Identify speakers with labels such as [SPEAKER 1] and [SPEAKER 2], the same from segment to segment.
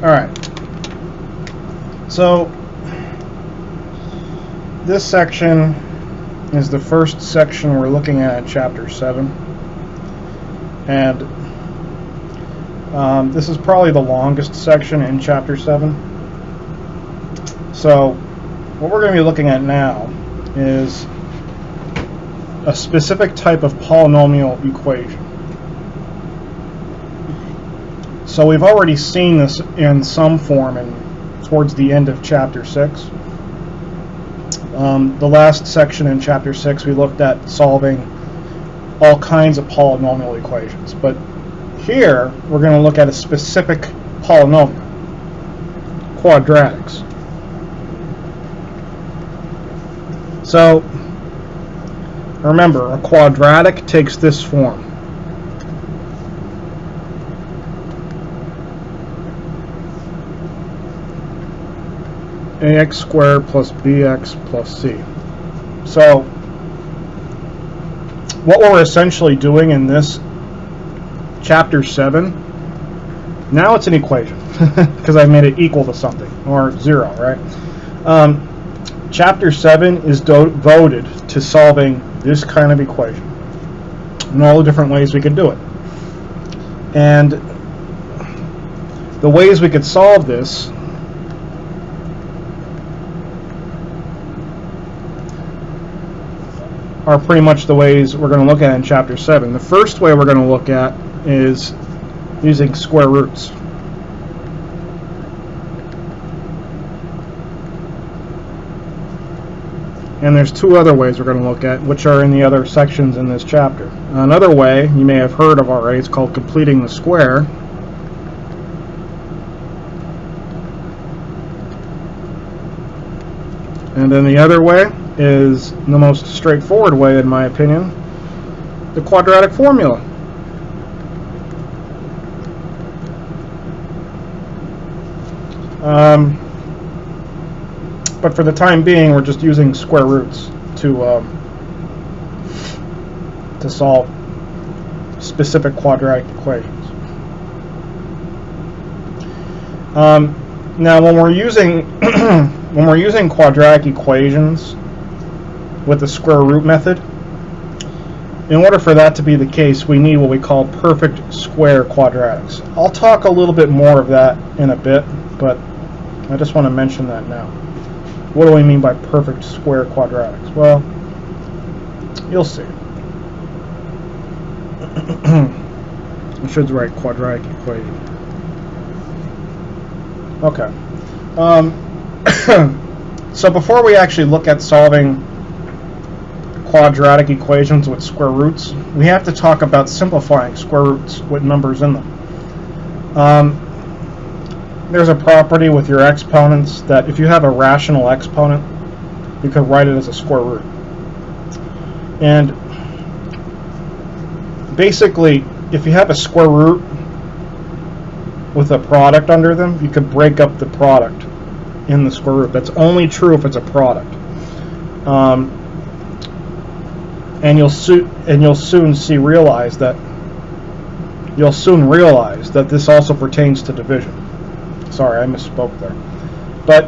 [SPEAKER 1] Alright. So, this section is the first section we're looking at in Chapter 7. And this is probably the longest section in Chapter 7. So, what we're going to be looking at now is a specific type of polynomial equation. So we've already seen this in some form towards the end of Chapter 6. The last section in Chapter 6 we looked at solving all kinds of polynomial equations. But here we're going to look at a specific polynomial, quadratics. So remember, a quadratic takes this form. ax squared plus bx plus c. So what we're essentially doing in this Chapter 7, now it's an equation because I've made it equal to something, or 0, right? Chapter 7 is devoted to solving this kind of equation and all the different ways we could do it. And the ways we could solve this are pretty much the ways we're going to look at in Chapter 7. The first way we're going to look at is using square roots. And there's two other ways we're going to look at, which are in the other sections in this chapter. Another way you may have heard of already is called completing the square. And then the other way is the most straightforward way, in my opinion, the quadratic formula. But for the time being, we're just using square roots to solve specific quadratic equations. Now, when we're using when we're using quadratic equations with the square root method, in order for that to be the case, we need what we call perfect square quadratics. I'll talk a little bit more of that in a bit, but I just want to mention that now. What do we mean by perfect square quadratics? Well, you'll see. I should write quadratic equation. Okay. So before we actually look at solving quadratic equations with square roots, we have to talk about simplifying square roots with numbers in them. There's a property with your exponents that if you have a rational exponent, you can write it as a square root. And basically, if you have a square root with a product under them, you could break up the product in the square root. That's only true if it's a product. And you'll soon realize that this also pertains to division. Sorry, I misspoke there. But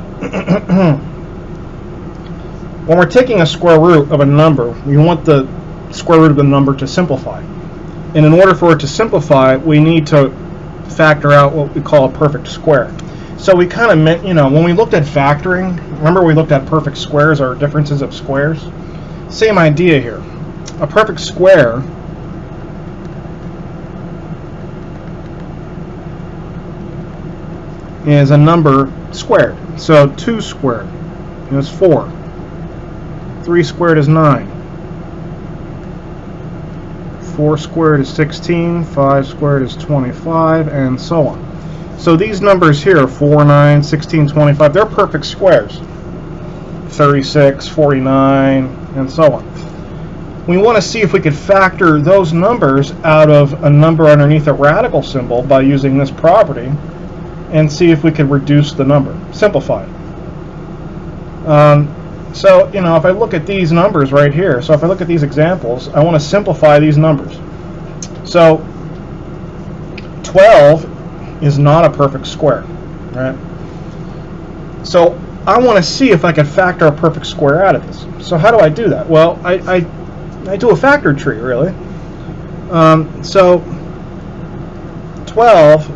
[SPEAKER 1] when we're taking a square root of a number, we want the square root of the number to simplify. And in order for it to simplify, we need to factor out what we call a perfect square. So we kind of meant, when we looked at factoring, remember we looked at perfect squares or differences of squares? Same idea here. A perfect square is a number squared. So 2 squared is 4. 3 squared is 9. 4 squared is 16. 5 squared is 25, and so on. So these numbers here, 4, 9, 16, 25, they're perfect squares. 36, 49, and so on. We want to see if we could factor those numbers out of a number underneath a radical symbol by using this property, and see if we could reduce the number, simplify it. So, if I look at these numbers right here, so if I look at these examples, I want to simplify these numbers. So, 12 is not a perfect square, right? So I want to see if I can factor a perfect square out of this. So how do I do that? Well, I do a factor tree, really. So 12,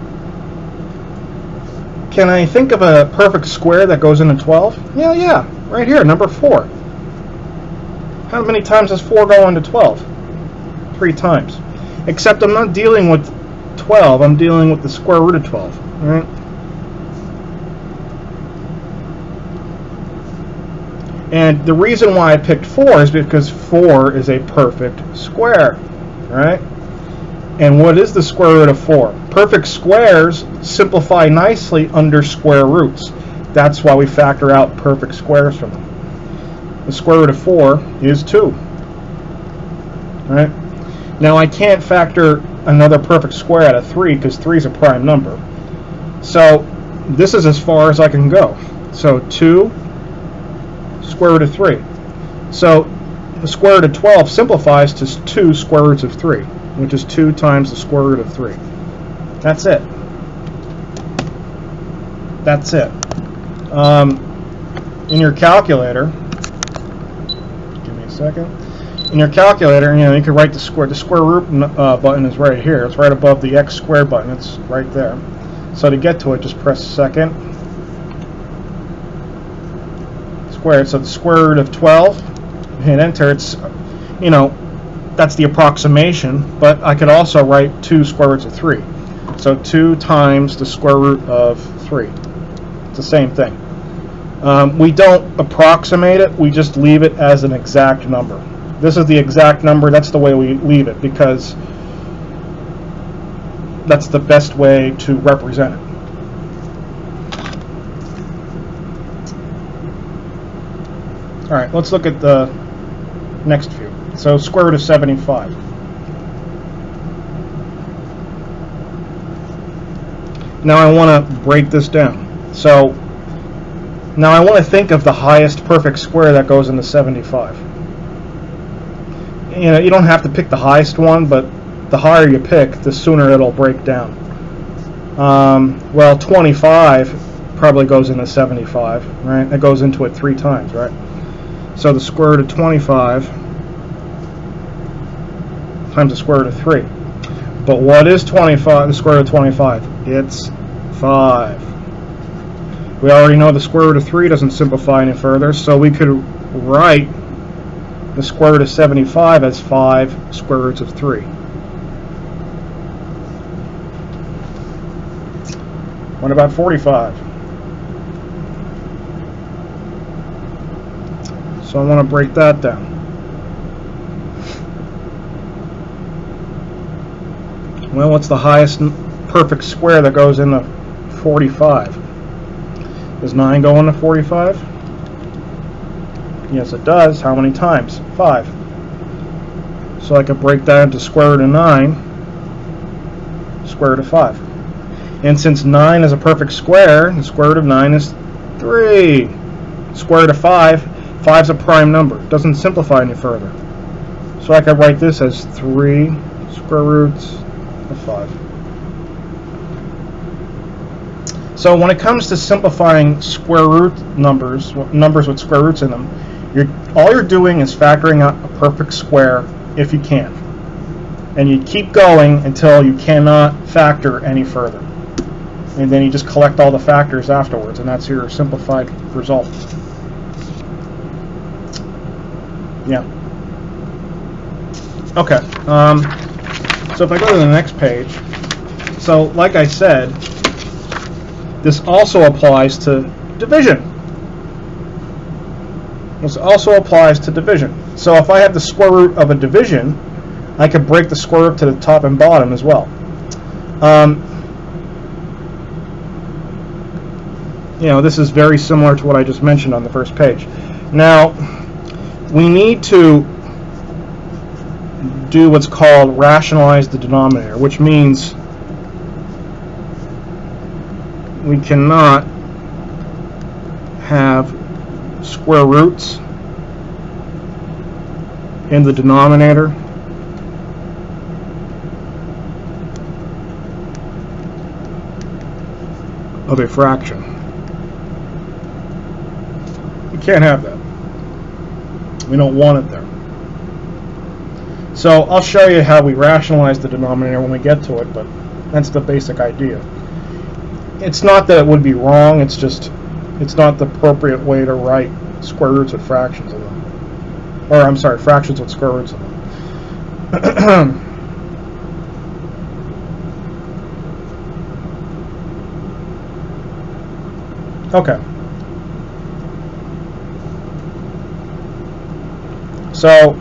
[SPEAKER 1] can I think of a perfect square that goes into 12? Yeah, right here, number 4. How many times does 4 go into 12? 3 times. Except I'm not dealing with 12, I'm dealing with the square root of 12, right? And the reason why I picked 4 is because 4 is a perfect square, right? And what is the square root of 4? Perfect squares simplify nicely under square roots. That's why we factor out perfect squares from them. The square root of 4 is 2, right? Now I can't factor another perfect square out of 3 because 3 is a prime number. So this is as far as I can go. So 2 square root of 3. So the square root of 12 simplifies to 2 square roots of 3, which is 2 times the square root of 3. That's it. That's it. In your calculator, give me a second. In your calculator, you can write the square. The square root button is right here. It's right above the x squared button. It's right there. So to get to it, just press second. Squared. So the square root of 12. Hit enter. It's, that's the approximation. But I could also write 2 square roots of 3. So 2 times the square root of 3. It's the same thing. We don't approximate it. We just leave it as an exact number. This is the exact number. That's the way we leave it because that's the best way to represent it. All right, let's look at the next few. So square root of 75. Now I want to break this down. So now I want to think of the highest perfect square that goes into 75. You don't have to pick the highest one, but the higher you pick, the sooner it'll break down. Well, 25 probably goes into 75, right? It goes into it 3 times, right? So the square root of 25 times the square root of 3. But what is 25? The square root of 25? It's 5. We already know the square root of 3 doesn't simplify any further, so we could write the square root of 75 as 5 square roots of 3. What about 45? So I want to break that down. Well, what's the highest perfect square that goes into 45? Does 9 go into 45? Yes, it does. How many times? 5. So I could break that into square root of 9, square root of 5. And since 9 is a perfect square, the square root of 9 is 3. Square root of 5, 5 is a prime number. It doesn't simplify any further. So I could write this as 3 square roots of 5. So when it comes to simplifying square root numbers with square roots in them, all you're doing is factoring out a perfect square if you can. And you keep going until you cannot factor any further. And then you just collect all the factors afterwards, and that's your simplified result. Yeah. Okay. So if I go to the next page, so like I said, this also applies to division. This also applies to division. So if I have the square root of a division, I could break the square root to the top and bottom as well. This is very similar to what I just mentioned on the first page. Now, we need to do what's called rationalize the denominator, which means we cannot have square roots in the denominator of a fraction. You can't have that. We don't want it there. So I'll show you how we rationalize the denominator when we get to it, but that's the basic idea. It's not that it would be wrong, it's just it's not the appropriate way to write square roots of fractions of them. Or I'm sorry, fractions with square roots of them. Okay. So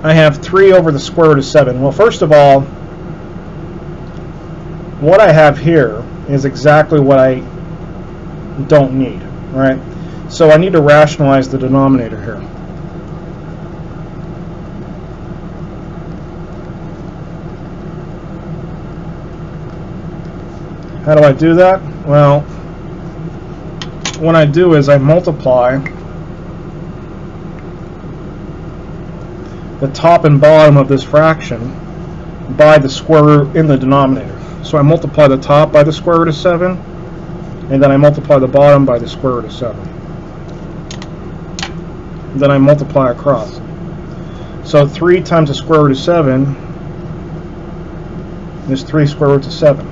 [SPEAKER 1] I have 3 over the square root of 7. Well, first of all, what I have here is exactly what I don't need, right? So I need to rationalize the denominator here. How do I do that? Well, what I do is I multiply the top and bottom of this fraction by the square root in the denominator. So I multiply the top by the square root of 7, and then I multiply the bottom by the square root of 7. Then I multiply across. So 3 times the square root of 7 is 3 square roots of 7.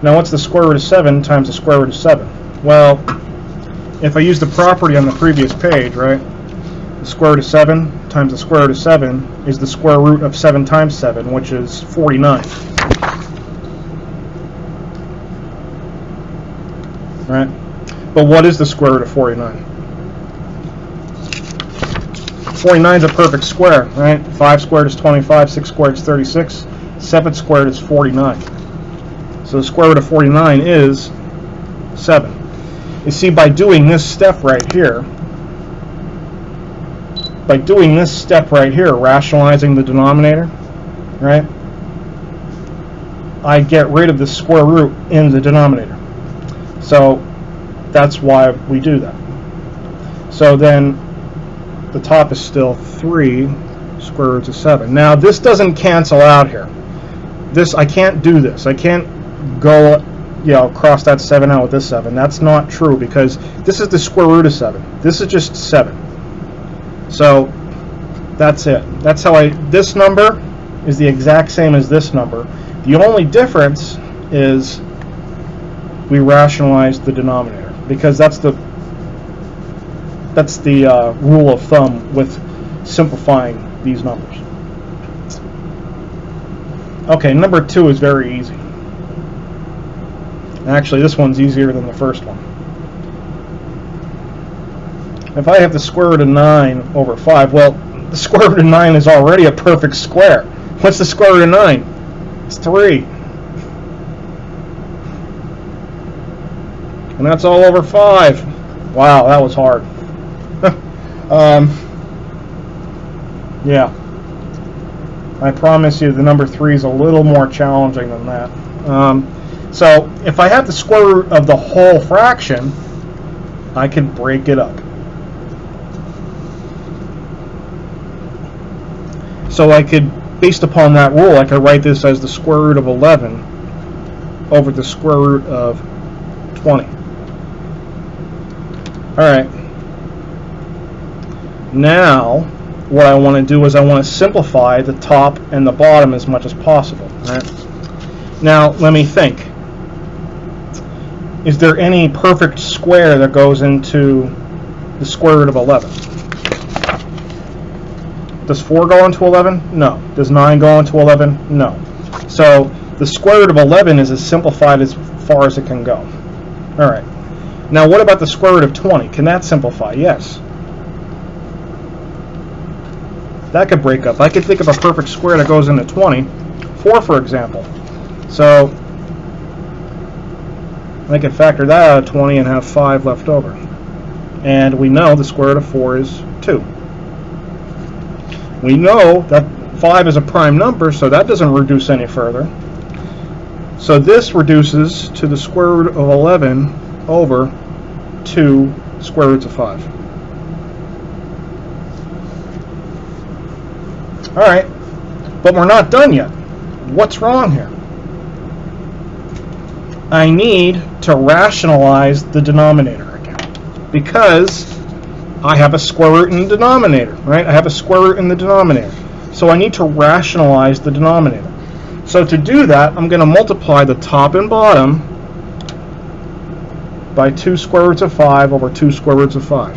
[SPEAKER 1] Now what's the square root of 7 times the square root of 7? Well, if I use the property on the previous page, right, the square root of 7 times the square root of 7 is the square root of 7 times 7, which is 49. Right? But what is the square root of 49? 49 is a perfect square, right? 5 squared is 25, 6 squared is 36, 7 squared is 49. So the square root of 49 is 7. You see, by doing this step right here, rationalizing the denominator, right, I get rid of the square root in the denominator. So that's why we do that. So then the top is still 3 square roots of 7. Now this doesn't cancel out here. I can't do this. I can't go, cross that 7 out with this 7. That's not true, because this is the square root of 7. This is just 7. So that's it. That's how this number is the exact same as this number. The only difference is we rationalize the denominator, because that's the rule of thumb with simplifying these numbers. Okay, number 2 is very easy. Actually, this one's easier than the first one. If I have the square root of 9 over 5, well, the square root of 9 is already a perfect square. What's the square root of 9? It's 3. And that's all over 5. Wow, that was hard. Yeah. I promise you the number 3 is a little more challenging than that. So if I have the square root of the whole fraction, I can break it up. So I could, based upon that rule, I could write this as the square root of 11 over the square root of 20. Alright. Now, what I want to do is I want to simplify the top and the bottom as much as possible. Right? Now, let me think. Is there any perfect square that goes into the square root of 11? Does 4 go into 11? No. Does 9 go into 11? No. So the square root of 11 is as simplified as far as it can go. Alright. Now what about the square root of 20? Can that simplify? Yes. That could break up. I could think of a perfect square that goes into 20. 4, for example. So I can factor that out of 20 and have 5 left over. And we know the square root of 4 is 2. We know that 5 is a prime number, so that doesn't reduce any further. So this reduces to the square root of 11 over 2 square roots of 5. Alright, but we're not done yet. What's wrong here? I need to rationalize the denominator again, because I have a square root in the denominator, right? I have a square root in the denominator. So I need to rationalize the denominator. So to do that, I'm going to multiply the top and bottom by 2 square roots of 5 over 2 square roots of 5.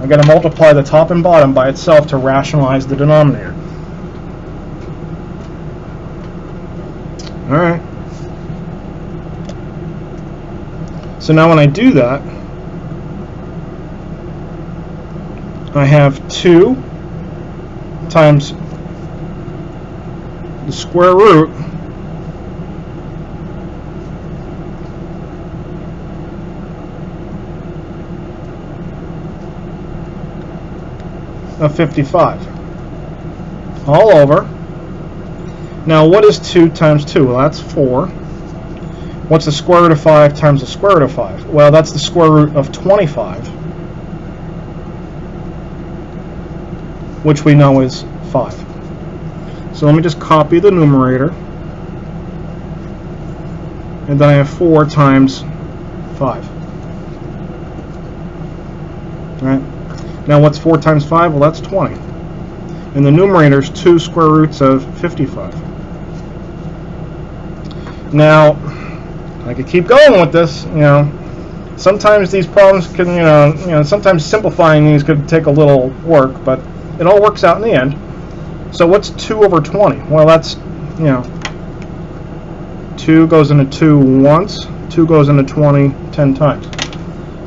[SPEAKER 1] I'm going to multiply the top and bottom by itself to rationalize the denominator. Alright. So now when I do that, I have 2 times the square root of 55 all over. Now what is 2 times 2? Well, that's 4. What's the square root of 5 times the square root of 5? Well, that's the square root of 25, which we know is 5. So let me just copy the numerator, and then I have 4 times 5. Right? Now what's 4 times 5? Well, that's 20. And the numerator is 2 square roots of 55. Now, I could keep going with this, Sometimes these problems can, sometimes simplifying these could take a little work, but it all works out in the end. So what's 2 over 20? Well, that's, 2 goes into 2 once, 2 goes into 20 10 times.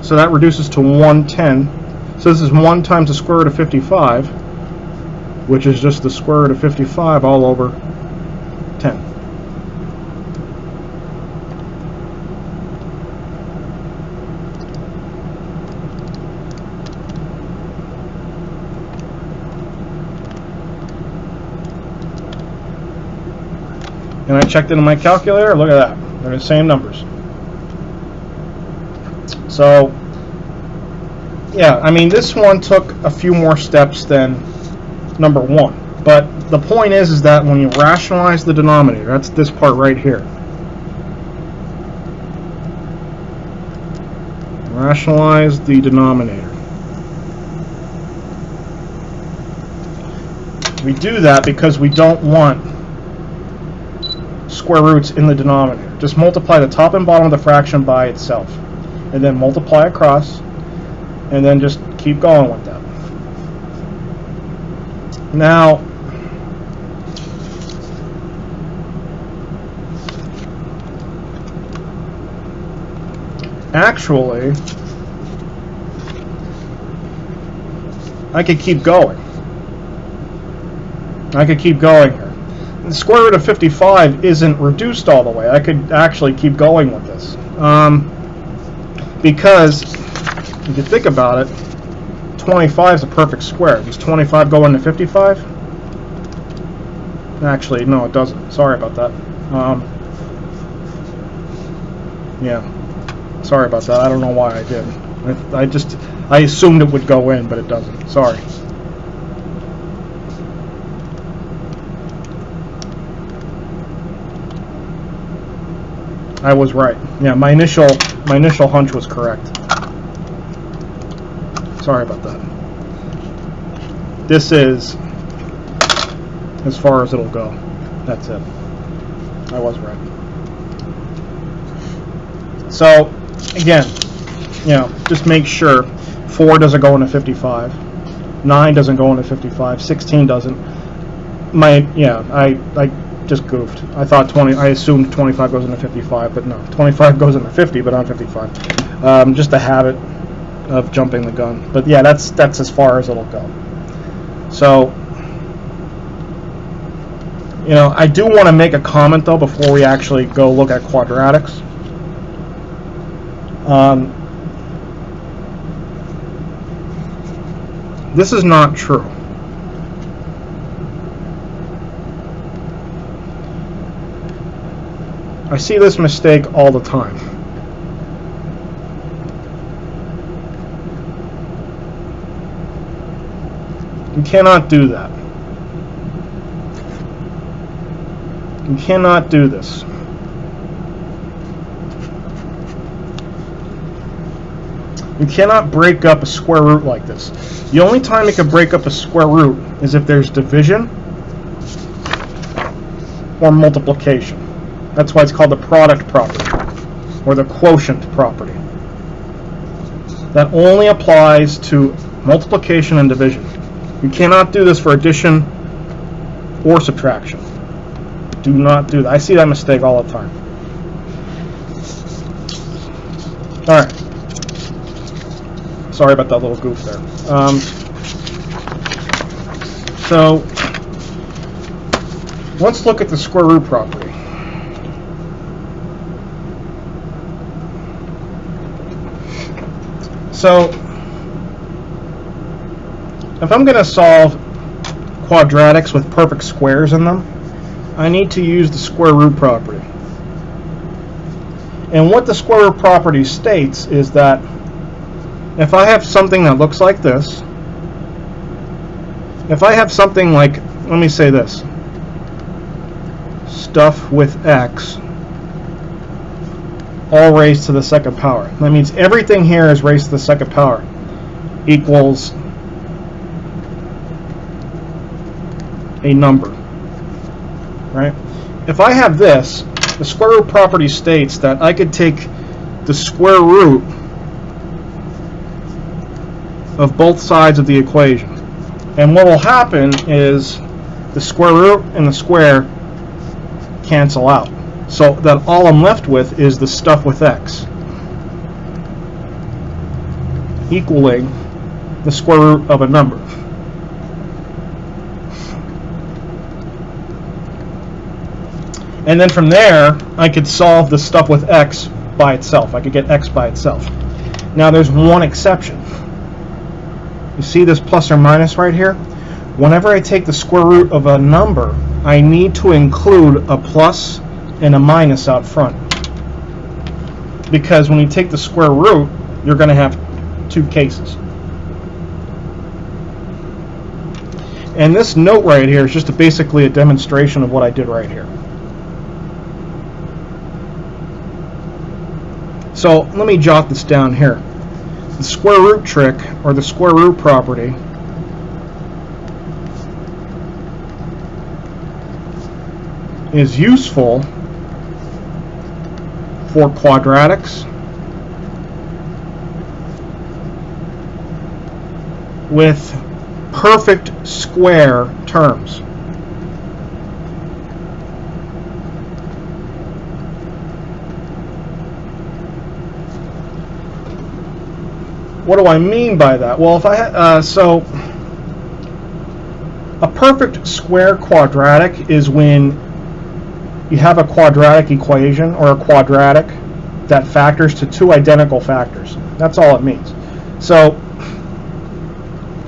[SPEAKER 1] So that reduces to 110. So this is 1 times the square root of 55, which is just the square root of 55 all over 10. And I checked into my calculator, look at that. They're the same numbers. So, yeah, I mean, this one took a few more steps than number 1. But the point is that when you rationalize the denominator, that's this part right here. Rationalize the denominator. We do that because we don't want square roots in the denominator. Just multiply the top and bottom of the fraction by itself, and then multiply across, and then just keep going with that. Now, actually, I could keep going. I could keep going here. The square root of 55 isn't reduced all the way. I could actually keep going with this. Because, if you think about it, 25 is a perfect square. Does 25 go into 55? Actually, no, it doesn't. Sorry about that. Yeah. Sorry about that. I don't know why I did. I assumed it would go in, but it doesn't. Sorry. I was right. Yeah, my initial hunch was correct. Sorry about that. This is as far as it'll go. That's it. I was right. So, again, just make sure 4 doesn't go into 55, 9 doesn't go into 55, 16 doesn't. I just goofed. I assumed 25 goes into 55, but no, 25 goes into 50, but not 55. Just a habit of jumping the gun. But yeah, that's as far as it'll go. So, I do want to make a comment though before we actually go look at quadratics. This is not true. I see this mistake all the time. You cannot do that. You cannot do this. You cannot break up a square root like this. The only time you can break up a square root is if there's division or multiplication. That's why it's called the product property or the quotient property. That only applies to multiplication and division. You cannot do this for addition or subtraction. Do not do that. I see that mistake all the time. Alright. Sorry about that little goof there. So, let's look at the square root property. So, if I'm going to solve quadratics with perfect squares in them, I need to use the square root property. And what the square root property states is that if I have something that looks like this, if I have something like, let me say this, stuff with x, all raised to the second power. That means everything here is raised to the second power equals a number, right? If I have this, the square root property states that I could take the square root of both sides of the equation, and what will happen is the square root and the square cancel out, so that all I'm left with is the stuff with x equaling the square root of a number. And then from there, I could solve the stuff with x by itself. I could get x by itself. Now there's one exception. You see this plus or minus right here? Whenever I take the square root of a number, I need to include a plus and a minus out front. Because when you take the square root, you're going to have two cases. And this note right here is just basically a demonstration of what I did right here. So let me jot this down here. The square root trick, or the square root property, is useful for quadratics with perfect square terms. What do I mean by that? Well, if I so a perfect square quadratic is when you have a quadratic equation or a quadratic that factors to two identical factors. That's all it means. So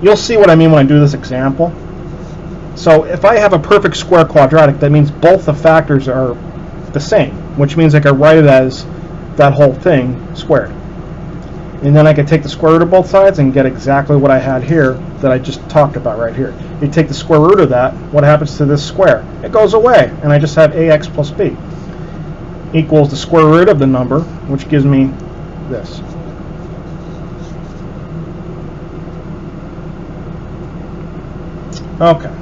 [SPEAKER 1] you'll see what I mean when I do this example. So if I have a perfect square quadratic, that means both the factors are the same, which means I can write it as that whole thing squared. And then I can take the square root of both sides and get exactly what I had here that I just talked about right here. You take the square root of that, what happens to this square? It goes away, and I just have ax plus b equals the square root of the number, which gives me this. Okay.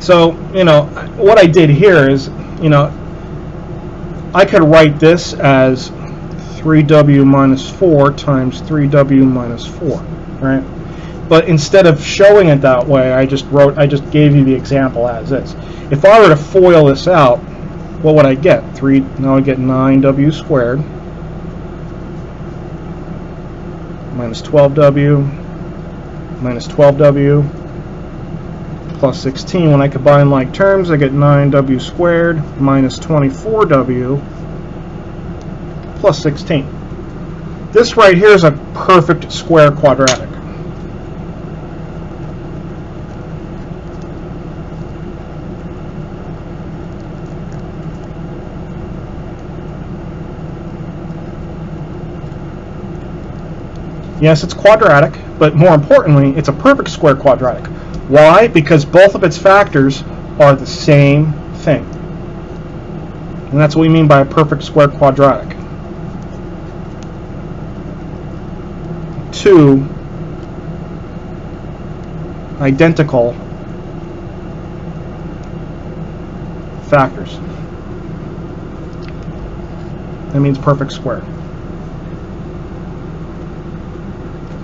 [SPEAKER 1] So, what I did here is, I could write this as 3w minus 4 times 3w minus 4, right? But instead of showing it that way, I just gave you the example as is. If I were to FOIL this out, what would I get? Now I get 9w squared minus 12w minus 12w plus 16. When I combine like terms, I get 9w squared minus 24w plus 16. This right here is a perfect square quadratic. Yes, it's quadratic, but more importantly, it's a perfect square quadratic. Why? Because both of its factors are the same thing. And that's what we mean by a perfect square quadratic. Two identical factors. That means perfect square.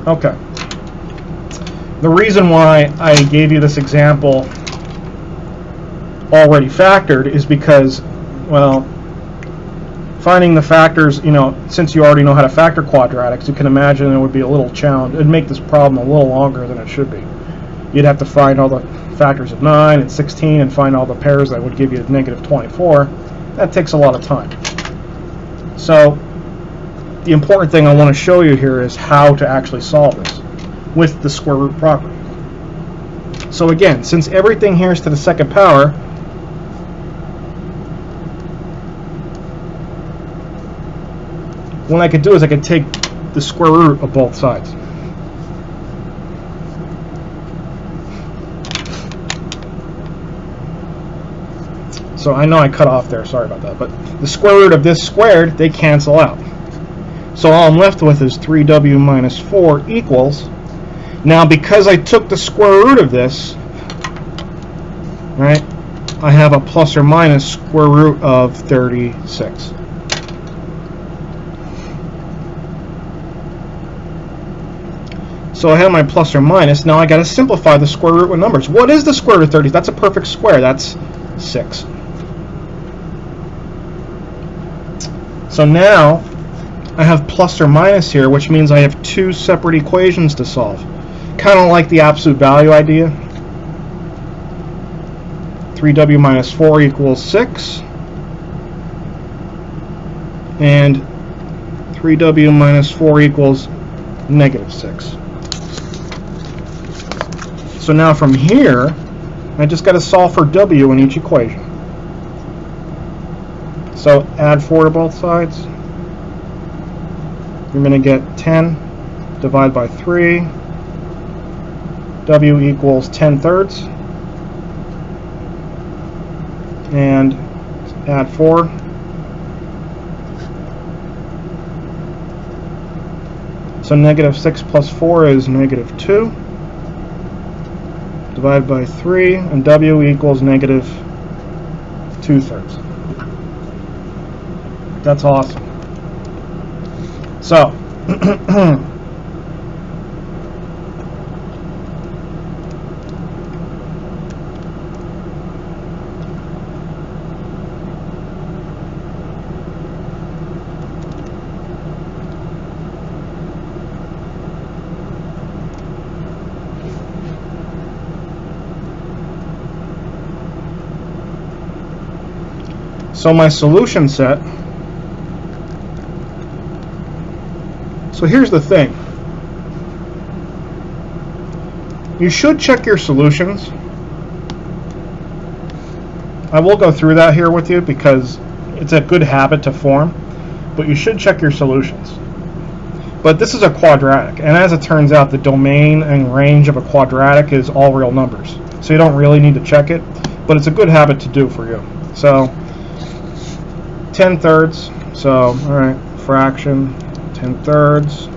[SPEAKER 1] Okay. The reason why I gave you this example already factored is because, well, finding the factors, since you already know how to factor quadratics, you can imagine it would be a little challenge. It would make this problem a little longer than it should be. You'd have to find all the factors of 9 and 16 and find all the pairs that would give you negative 24. That takes a lot of time. So the important thing I want to show you here is how to actually solve this with the square root property. So again, since everything here is to the second power, what I could do is I could take the square root of both sides. So I know I cut off there, sorry about that, but the square root of this squared, they cancel out. So all I'm left with is 3w minus 4 equals, now because I took the square root of this, right, I have a plus or minus square root of 36. So I have my plus or minus. Now I got to simplify the square root with numbers. What is the square root of 30? That's a perfect square. That's 6. So now I have plus or minus here, which means I have two separate equations to solve. Kind of like the absolute value idea. 3w minus 4 equals 6. And 3w minus 4 equals negative 6. So now from here, I just got to solve for w in each equation. So add 4 to both sides. You're going to get 10 divided by 3. W equals 10 thirds. And add 4. So negative 6 plus 4 is negative 2. Divided by 3, and W equals negative 2 thirds. That's awesome. So, my solution set. So here's the thing. You should check your solutions. I will go through that here with you because it's a good habit to form, but you should check your solutions. But this is a quadratic, and as it turns out, the domain and range of a quadratic is all real numbers. So you don't really need to check it, but it's a good habit to do for you. So 10 thirds, so alright, fraction, 10 thirds,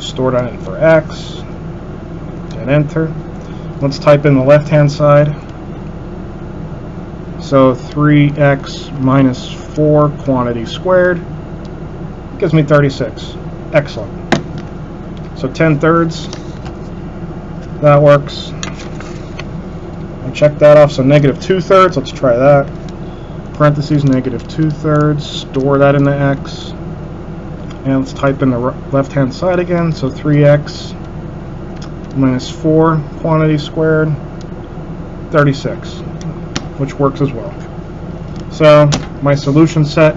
[SPEAKER 1] store that in for x, and enter. Let's type in the left hand side. So 3x minus 4 quantity squared gives me 36. Excellent. So 10 thirds, that works. I check that off, so negative 2 thirds, let's try that. Parentheses, negative 2 thirds, store that in the x, and let's type in the left hand side again, so 3x minus 4 quantity squared, 36, which works as well. So my solution set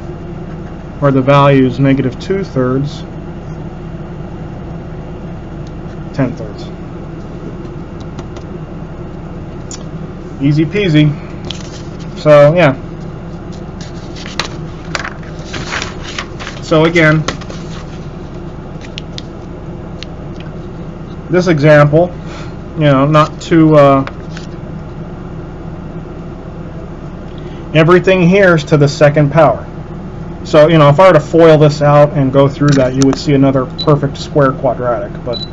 [SPEAKER 1] are the values negative 2 thirds, 10 thirds. Easy peasy. So yeah. So again, this example, not too Everything here is to the second power. So, you know, if I were to FOIL this out and go through that, you would see another perfect square quadratic. But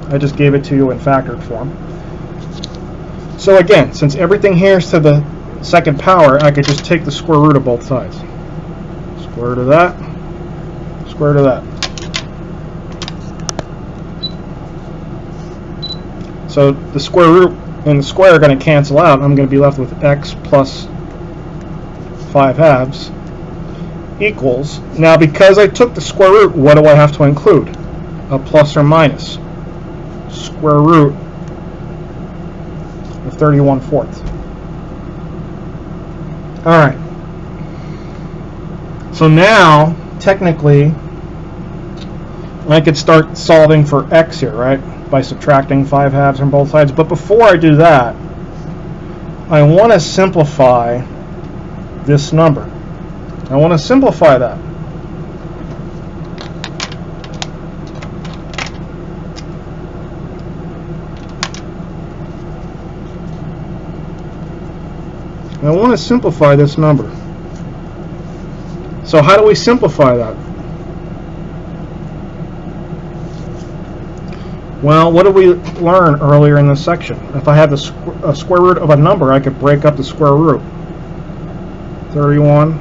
[SPEAKER 1] I just gave it to you in factored form. So again, since everything here is to the second power, I could just take the square root of both sides. Square root of that, square root of that. So the square root and the square are going to cancel out. I'm going to be left with x plus 5/2 equals. Now, because I took the square root, what do I have to include? A plus or minus square root of 31/4. All right. So now, technically, I could start solving for x here, right? By subtracting 5/2 from both sides. But before I do that, I want to simplify this number. I want to simplify that. I want to simplify this number. So how do we simplify that? Well, what did we learn earlier in this section? If I have a square root of a number, I could break up the square root. 31,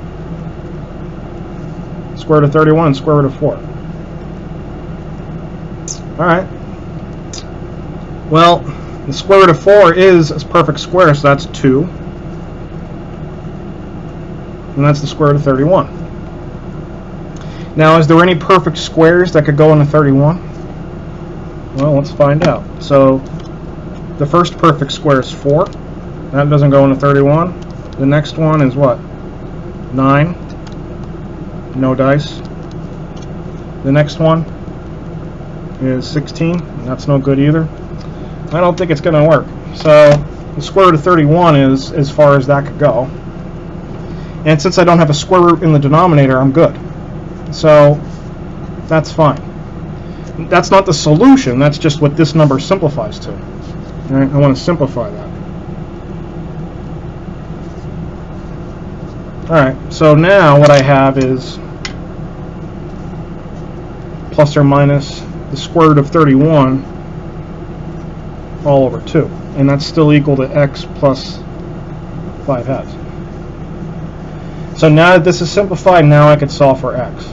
[SPEAKER 1] square root of 31, square root of 4. Alright. Well, the square root of 4 is a perfect square, so that's 2. And that's the square root of 31. Now, is there any perfect squares that could go into 31? Well, let's find out. So, the first perfect square is 4. That doesn't go into 31. The next one is what? 9. No dice. The next one is 16. That's no good either. I don't think it's going to work. So, the square root of 31 is as far as that could go. And since I don't have a square root in the denominator, I'm good. So, that's fine. That's not the solution, that's just what this number simplifies to. Right? I want to simplify that. Alright, so now what I have is plus or minus the square root of 31 all over 2. And that's still equal to x plus 5/2. So now that this is simplified, now I could solve for x.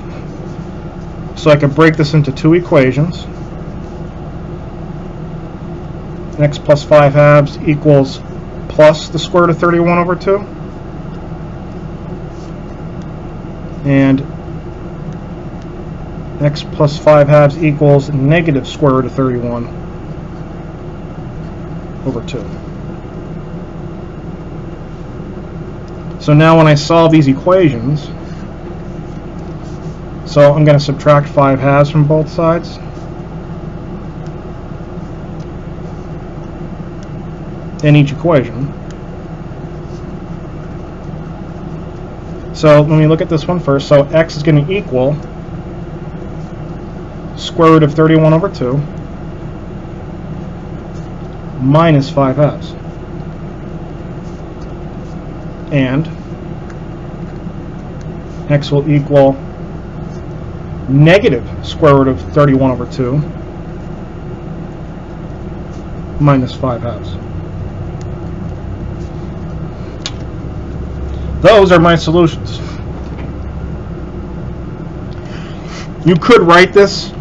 [SPEAKER 1] So I could break this into two equations. X plus 5/2 equals plus the square root of 31 over 2. And x plus 5/2 equals negative square root of 31 over 2. So now when I solve these equations, so I'm going to subtract 5/2 from both sides. In each equation. So let me look at this one first. So x is going to equal square root of 31 over 2 minus 5/2. And x will equal negative square root of 31 over 2 minus 5/2. Those are my solutions. You could write this,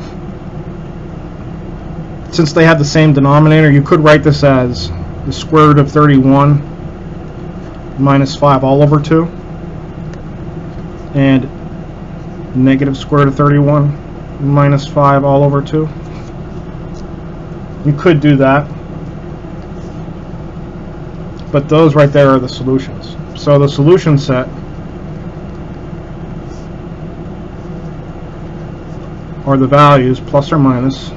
[SPEAKER 1] since they have the same denominator, you could write this as the square root of 31 minus 5 all over 2 and negative square root of 31 minus 5 all over 2. You could do that, but those right there are the solutions. So the solution set are the values plus or minus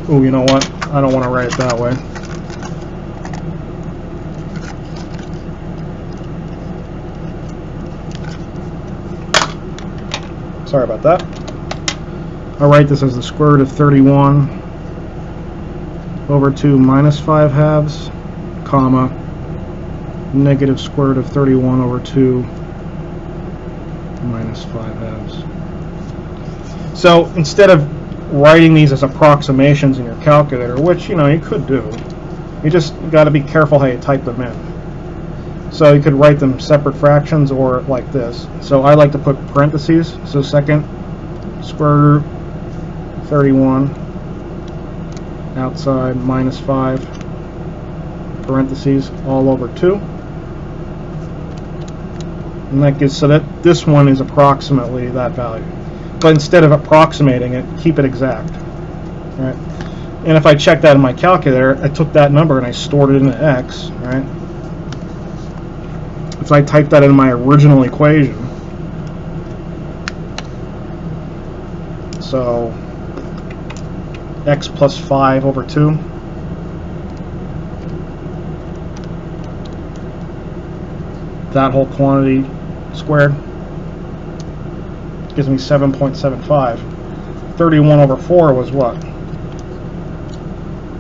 [SPEAKER 1] oh, you know what? I don't want to write it that way. Sorry about that. I'll write this as the square root of 31 over 2 minus 5 halves, comma, negative square root of 31 over 2 minus 5 halves. So instead of writing these as approximations in your calculator, which you could do, you just got to be careful how you type them in. So you could write them separate fractions or like this. So I like to put parentheses. So second square root 31 outside minus 5 parentheses all over 2. And that gives, so that this one is approximately that value. But instead of approximating it, keep it exact. Right? And if I check that in my calculator, I took that number and I stored it into x. Right? If I type that in my original equation, so x plus 5 over 2, that whole quantity squared gives me 7.75. 31 over 4 was what?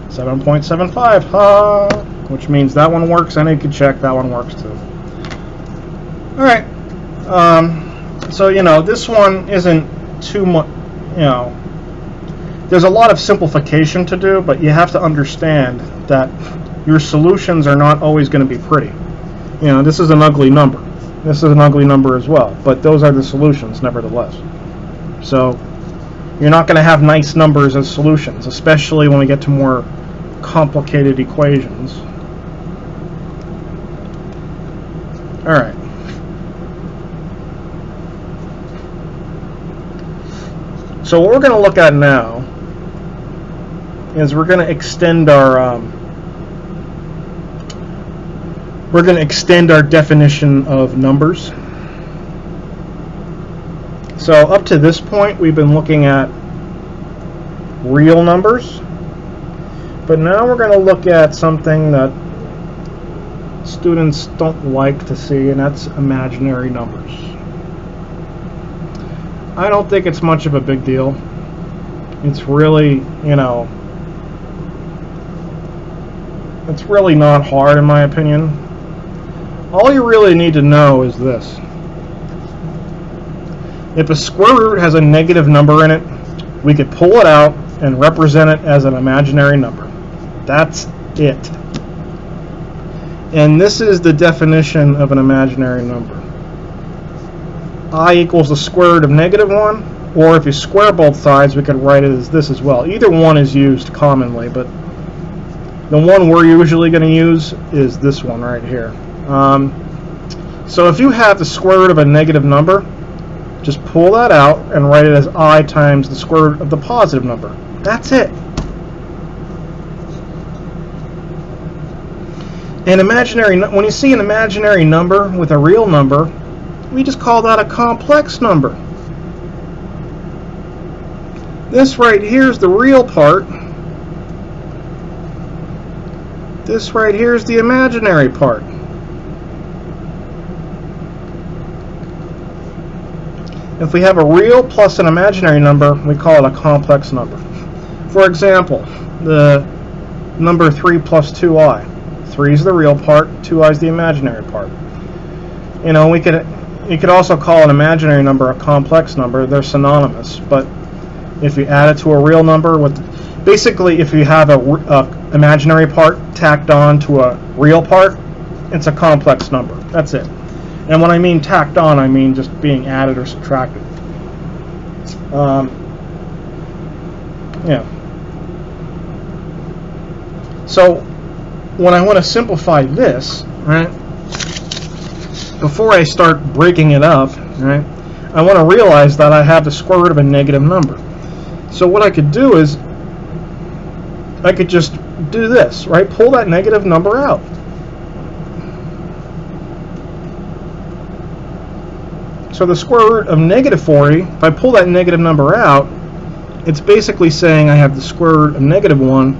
[SPEAKER 1] 7.75, which means that one works, and you can check that one works too. Alright, so this one isn't too much, there's a lot of simplification to do, but you have to understand that your solutions are not always going to be pretty. This is an ugly number. This is an ugly number as well, but those are the solutions nevertheless. So you're not going to have nice numbers as solutions, especially when we get to more complicated equations. Alright. So what we're going to look at now is we're going to extend our definition of numbers. So up to this point we've been looking at real numbers, but now we're going to look at something that students don't like to see, and that's imaginary numbers. I don't think it's much of a big deal. It's really, it's really not hard in my opinion. All you really need to know is this. If a square root has a negative number in it, we could pull it out and represent it as an imaginary number. That's it. And this is the definition of an imaginary number. I equals the square root of negative 1, or if you square both sides, we could write it as this as well. Either one is used commonly, but the one we're usually going to use is this one right here. So if you have the square root of a negative number, just pull that out and write it as I times the square root of the positive number. That's it. When you see an imaginary number with a real number, we just call that a complex number. This right here is the real part. This right here is the imaginary part. If we have a real plus an imaginary number, we call it a complex number. For example, the number 3 plus 2i. 3 is the real part, 2i is the imaginary part. You could also call an imaginary number a complex number. They're synonymous, but if you add it to a real number, basically if you have a imaginary part tacked on to a real part, it's a complex number. That's it. And when I mean tacked on, I mean just being added or subtracted. So when I want to simplify this, right, before I start breaking it up, right, I want to realize that I have the square root of a negative number. So what I could do is I could just do this, right? Pull that negative number out. So the square root of negative 40, if I pull that negative number out, it's basically saying I have the square root of negative 1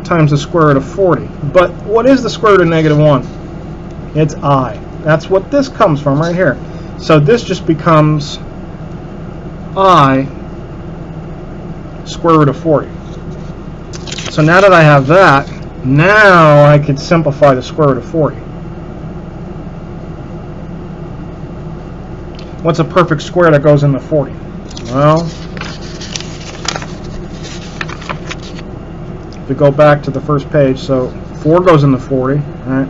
[SPEAKER 1] times the square root of 40. But what is the square root of negative 1? It's I. That's what this comes from right here. So this just becomes I square root of 40. So now that I have that, now I could simplify the square root of 40. What's a perfect square that goes into 40? Well, if we go back to the first page, so 4 goes into 40, right?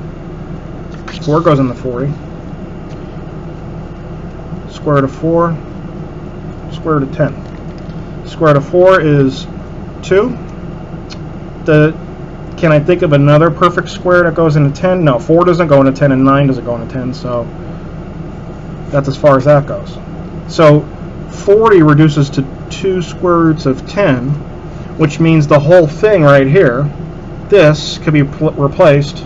[SPEAKER 1] 4 goes into 40. Square root of 4, square root of 10. Square root of 4 is 2. Can I think of another perfect square that goes into 10? No, 4 doesn't go into 10 and 9 doesn't go into 10, so that's as far as that goes. So 40 reduces to 2 square roots of 10, which means the whole thing right here, this could be replaced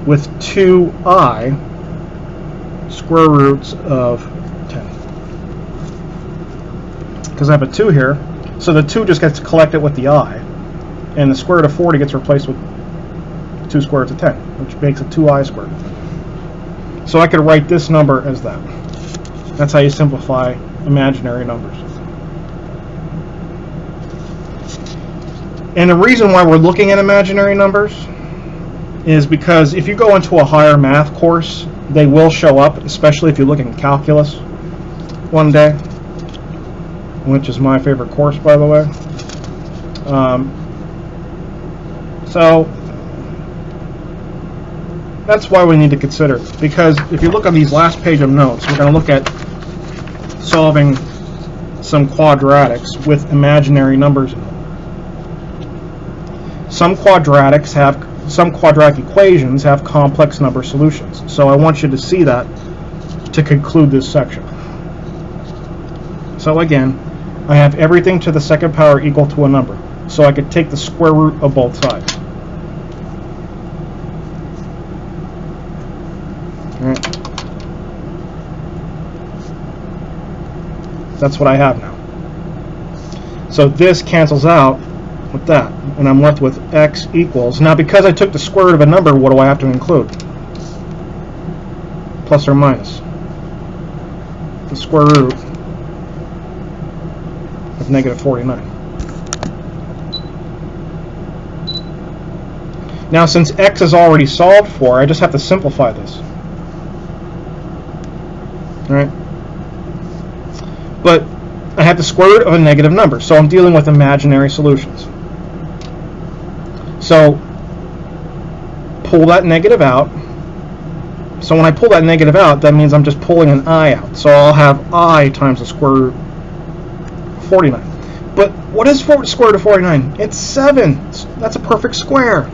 [SPEAKER 1] with 2i square roots of 10. Because I have a 2 here, so the 2 just gets collected with the I, and the square root of 40 gets replaced with 2 square roots of 10, which makes it 2i squared. So I could write this number as that. That's how you simplify imaginary numbers. And the reason why we're looking at imaginary numbers is because if you go into a higher math course, they will show up, especially if you look in calculus one day, which is my favorite course, by the way. So that's why we need to consider it. Because if you look on these last page of notes, we're going to look at solving some quadratics with imaginary numbers in them. Some quadratic equations have complex number solutions. So I want you to see that to conclude this section. So again, I have everything to the second power equal to a number. So I could take the square root of both sides. Right. That's what I have now. So this cancels out with that, and I'm left with x equals. Now because I took the square root of a number, what do I have to include? Plus or minus the square root of negative 49. Now since x is already solved for, I just have to simplify this. Right? But I have the square root of a negative number, so I'm dealing with imaginary solutions. So pull that negative out. So when I pull that negative out, that means I'm just pulling an I out. So I'll have I times the square root of 49. But what is square root of 49? It's 7. That's a perfect square.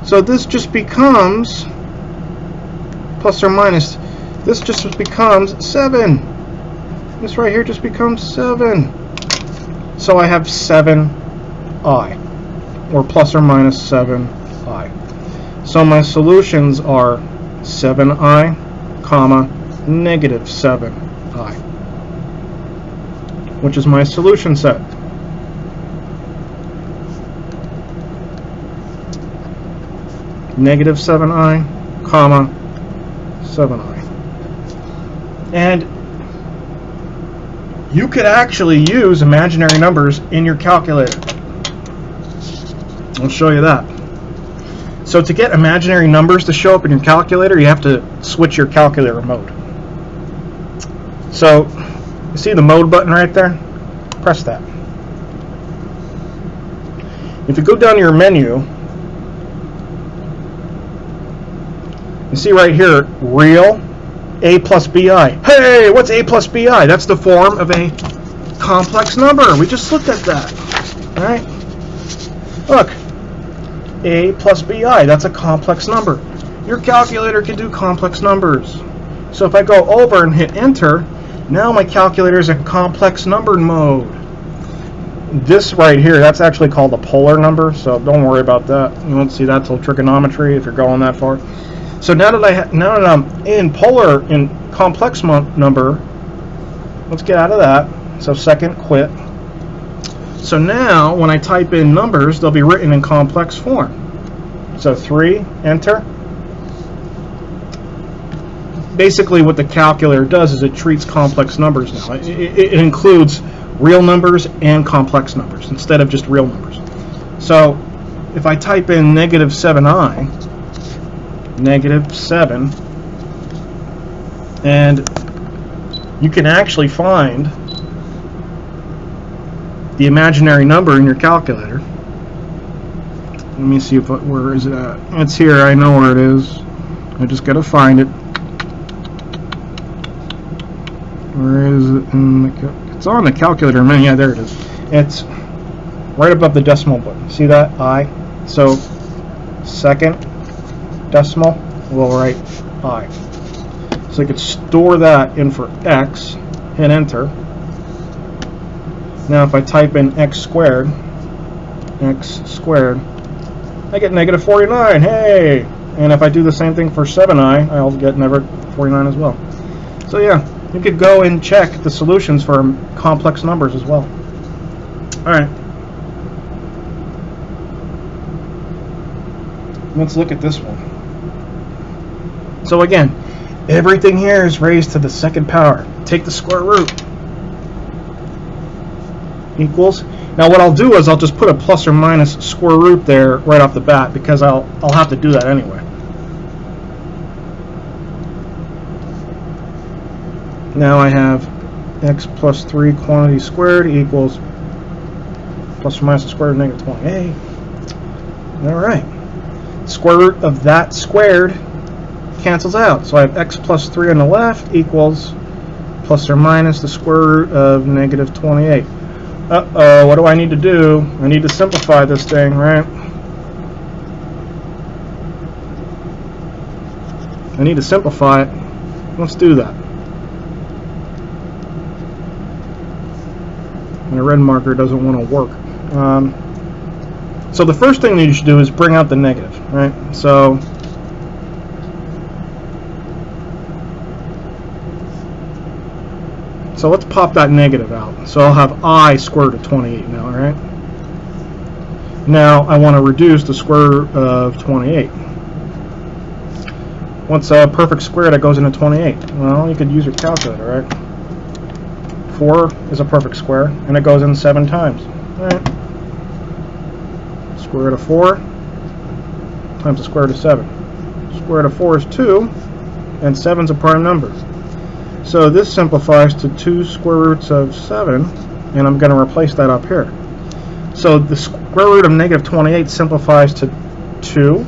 [SPEAKER 1] So this just becomes, plus or minus, this just becomes 7. This right here just becomes 7. So I have 7i, or plus or minus 7i. So my solutions are 7i, comma, negative 7i, which is my solution set. Negative 7i, comma, 7i. And you could actually use imaginary numbers in your calculator. I'll show you that. So to get imaginary numbers to show up in your calculator, you have to switch your calculator mode. So, you see the mode button right there? Press that. If you go down to your menu, you see right here, real, a plus bi. Hey, what's a plus bi? That's the form of a complex number. We just looked at that. Right? Look, a plus bi, that's a complex number. Your calculator can do complex numbers. So if I go over and hit enter, now my calculator is in complex number mode. This right here, that's actually called a polar number, so don't worry about that. You won't see that till trigonometry if you're going that far. So now that I'm in complex number, let's get out of that. So second, quit. So now when I type in numbers, they'll be written in complex form. So 3, enter. Basically what the calculator does is it treats complex numbers now. It includes real numbers and complex numbers instead of just real numbers. So if I type in negative 7i, negative 7, and you can actually find the imaginary number in your calculator. Let me see if where is it at? It's here. I know where it is. I just gotta find it. Where is it? It's on the calculator menu. Yeah, there it is. It's right above the decimal point. See that? I. So second decimal, we'll write I. So I could store that in for x, hit enter. Now if I type in x squared, I get negative 49, hey! And if I do the same thing for 7i, I'll get negative 49 as well. So yeah, you could go and check the solutions for complex numbers as well. Alright. Let's look at this one. So again, everything here is raised to the second power. Take the square root. Equals. Now what I'll do is I'll just put a plus or minus square root there right off the bat because I'll have to do that anyway. Now I have x plus 3 quantity squared equals plus or minus the square root of negative 20. Alright. Square root of that squared cancels out. So I have x plus 3 on the left equals plus or minus the square root of negative 28. Uh-oh, what do I need to do? I need to simplify this thing, right? I need to simplify it. Let's do that. And the red marker doesn't want to work. So the first thing that you should do is bring out the negative, right? So let's pop that negative out. So I'll have I square root of 28 now, right? Now I want to reduce the square root of 28. What's a perfect square that goes into 28? Well, you could use your calculator, right? 4 is a perfect square, and it goes in 7 times. All right. Square root of 4 times the square root of 7. Square root of 4 is 2, and 7 is a prime number. So this simplifies to 2 square roots of 7, and I'm going to replace that up here. So the square root of negative 28 simplifies to 2i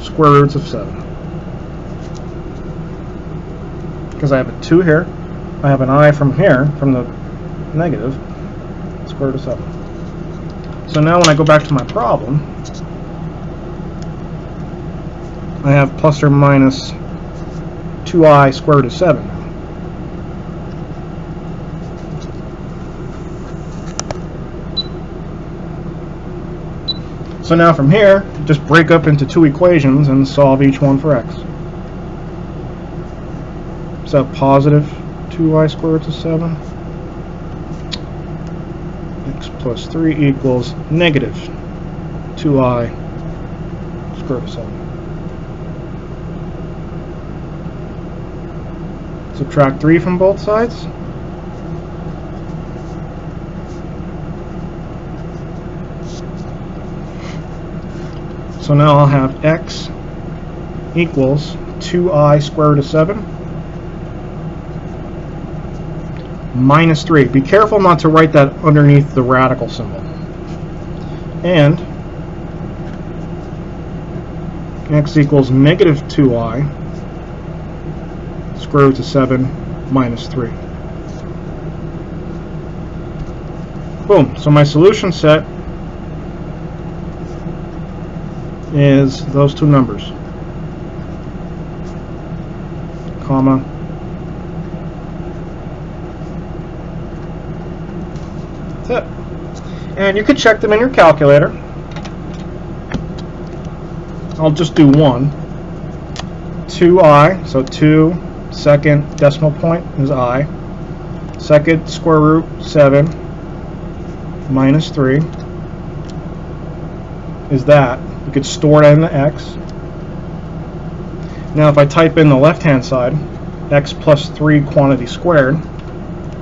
[SPEAKER 1] square roots of 7. Because I have a 2 here, I have an I from here, from the negative, square root of 7. So now when I go back to my problem, I have plus or minus 2i square root of 7. So now from here, just break up into 2 equations and solve each one for x. So positive 2i square root of 7. X plus 3 equals negative 2i square root of 7. Subtract 3 from both sides. So now I'll have x equals 2i square root of 7 minus 3. Be careful not to write that underneath the radical symbol. And x equals negative 2i square root of 7 minus 3. Boom. So my solution set is those two numbers, comma, that's it. And you could check them in your calculator. I'll just do 1. 2i, so 2 second decimal point is I. Second square root 7 minus 3 is that. You could store it in the x. Now if I type in the left hand side, x plus 3 quantity squared.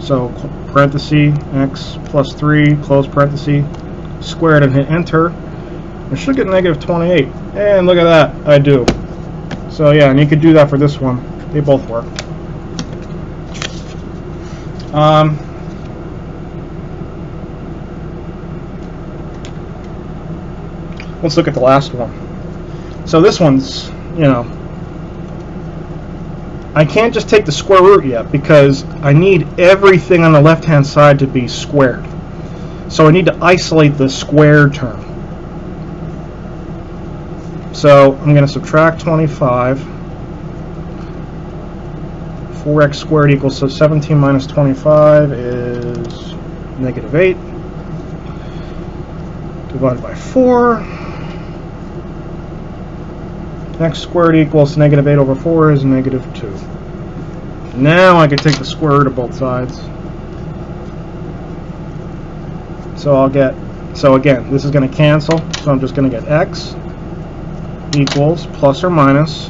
[SPEAKER 1] So parenthesis x plus 3 close parenthesis squared and hit enter. I should get negative 28. And look at that, I do. So yeah, and you could do that for this one. They both work. Let's look at the last one. So this one's, you know, I can't just take the square root yet because I need everything on the left-hand side to be squared. So I need to isolate the squared term. So I'm going to subtract 25. 4x squared equals, so 17 minus 25 is negative 8. Divided by 4. X squared equals negative 8 over 4 is negative 2. Now I can take the square root of both sides. So I'll get, so again, this is going to cancel, so I'm just going to get x equals plus or minus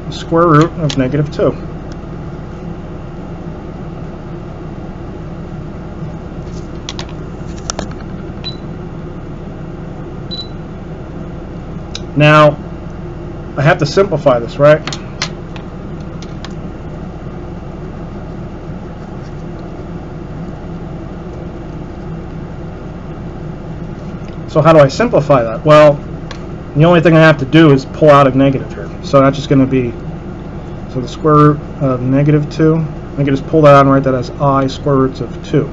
[SPEAKER 1] the square root of negative 2. Now, I have to simplify this, right? So how do I simplify that? Well, the only thing I have to do is pull out a negative here. So that's just going to be, so the square root of negative 2, I can just pull that out and write that as I square roots of 2.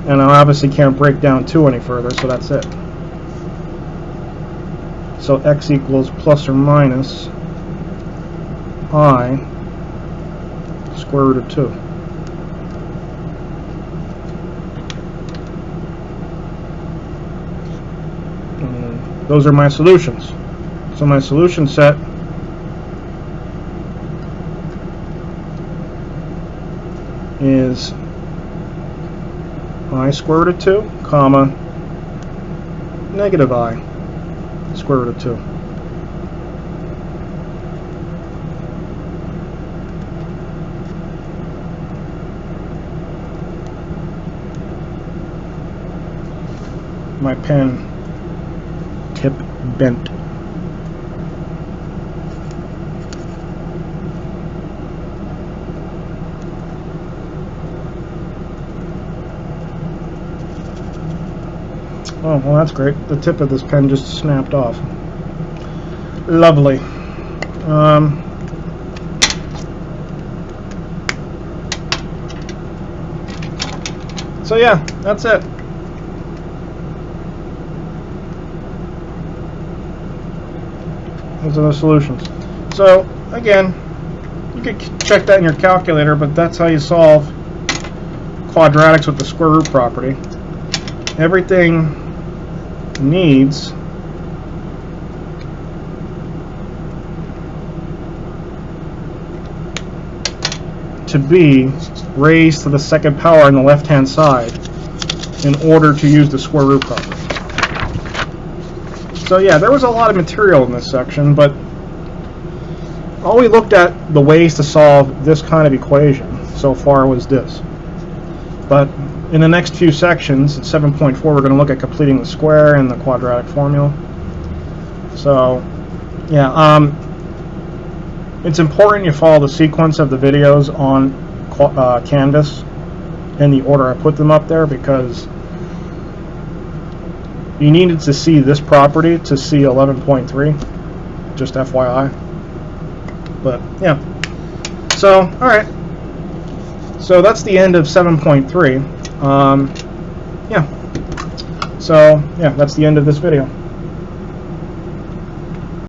[SPEAKER 1] And I obviously can't break down 2 any further, so that's it. So x equals plus or minus I square root of 2. And those are my solutions. So my solution set is I square root of 2, comma, negative I square root of 2. My pen tip bent. Oh, well, that's great. The tip of this pen just snapped off. Lovely. So yeah, that's it. Those are the solutions. So again, you could check that in your calculator, but that's how you solve quadratics with the square root property. Everything needs to be raised to the second power on the left hand side in order to use the square root property. So yeah, there was a lot of material in this section, but all we looked at the ways to solve this kind of equation so far was this. But in the next few sections, at 7.4, we're going to look at completing the square and the quadratic formula. So, yeah, it's important you follow the sequence of the videos on Canvas in the order I put them up there, because you needed to see this property to see 11.3, just FYI. But, yeah. So, alright. So that's the end of 7.3. Yeah. So, yeah, that's the end of this video.